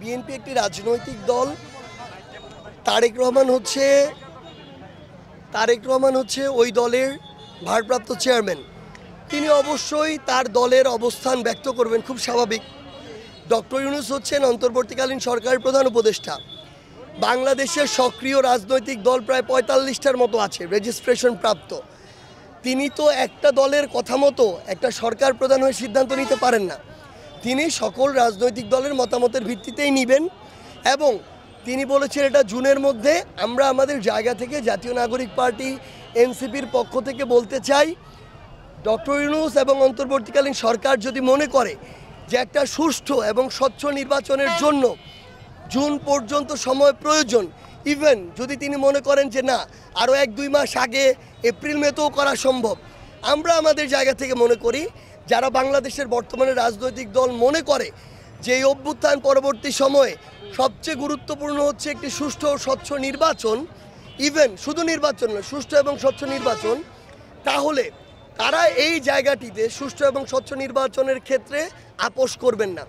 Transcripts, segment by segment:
BNP একটি রাজনৈতিক দল। তারেক রহমান হচ্ছে ওই দলের ভারপ্রাপ্ত চেয়ারম্যান। তিনি অবশ্যই তার দলের অবস্থান ব্যক্ত করবেন, খুব স্বাভাবিক। ডক্টর ইউনূস হচ্ছেন অন্তর্বর্তীকালীন সরকারের প্রধান উপদেষ্টা। বাংলাদেশের সক্রিয় রাজনৈতিক দল প্রায় ৪৫টার মতো আছে রেজিস্ট্রেশন প্রাপ্ত। তিনি তো একটা দলের কথা মতো একটা সরকার প্রধান হয়ে সিদ্ধান্ত নিতে পারেন না। তিনি সকল রাজনৈতিক দলের মতামতের ভিত্তিতেই নেবেন এবং তিনি বলেছেন এটা জুনের মধ্যে। আমরা আমাদের জায়গা থেকে জাতীয় নাগরিক পার্টি এনসিপির পক্ষ থেকে বলতে চাই, ডক্টর ইউনূস এবং অন্তর্বর্তীকালীন সরকার যদি মনে করে যে একটা সুষ্ঠু এবং স্বচ্ছ নির্বাচনের জন্য জুন পর্যন্ত সময় প্রয়োজন, ইভেন যদি তিনি মনে করেন যে না আরও ১-২ মাস আগে এপ্রিল মেতেও করা সম্ভব, আমরা আমাদের জায়গা থেকে মনে করি যারা বাংলাদেশের বর্তমানে রাজনৈতিক দল মনে করে যে এই অভ্যুত্থান পরবর্তী সময়ে সবচেয়ে গুরুত্বপূর্ণ হচ্ছে একটি সুষ্ঠু ও স্বচ্ছ নির্বাচন, ইভেন শুধু নির্বাচন নয়, সুষ্ঠু এবং স্বচ্ছ নির্বাচন, তাহলে তারা এই জায়গাটিতে সুষ্ঠু এবং স্বচ্ছ নির্বাচনের ক্ষেত্রে আপোষ করবেন না।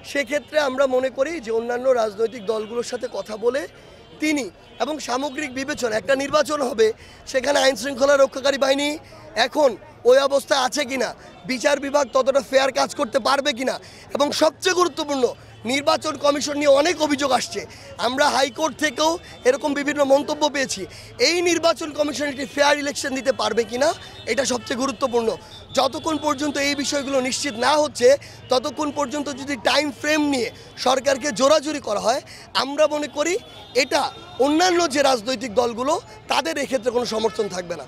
সেক্ষেত্রে আমরা মনে করি যে অন্যান্য রাজনৈতিক দলগুলোর সাথে কথা বলে তিনি এবং সামগ্রিক বিবেচনা একটা নির্বাচন হবে, সেখানে আইন শৃঙ্খলা রক্ষাকারী বাহিনী এখন ওই অবস্থায় আছে কিনা, বিচার বিভাগ ততটা ফেয়ার কাজ করতে পারবে কিনা, এবং সবচেয়ে গুরুত্বপূর্ণ নির্বাচন কমিশন নিয়ে অনেক অভিযোগ আসছে। আমরা হাইকোর্ট থেকেও এরকম বিভিন্ন মন্তব্য পেয়েছি। এই নির্বাচন কমিশন একটি ফেয়ার ইলেকশন দিতে পারবে কিনা, এটা সবচেয়ে গুরুত্বপূর্ণ। যতক্ষণ পর্যন্ত এই বিষয়গুলো নিশ্চিত না হচ্ছে ততক্ষণ পর্যন্ত যদি টাইম ফ্রেম নিয়ে সরকারকে জোরাজুরি করা হয়, আমরা মনে করি এটা অন্যান্য যে রাজনৈতিক দলগুলো তাদের এক্ষেত্রে কোনো সমর্থন থাকবে না।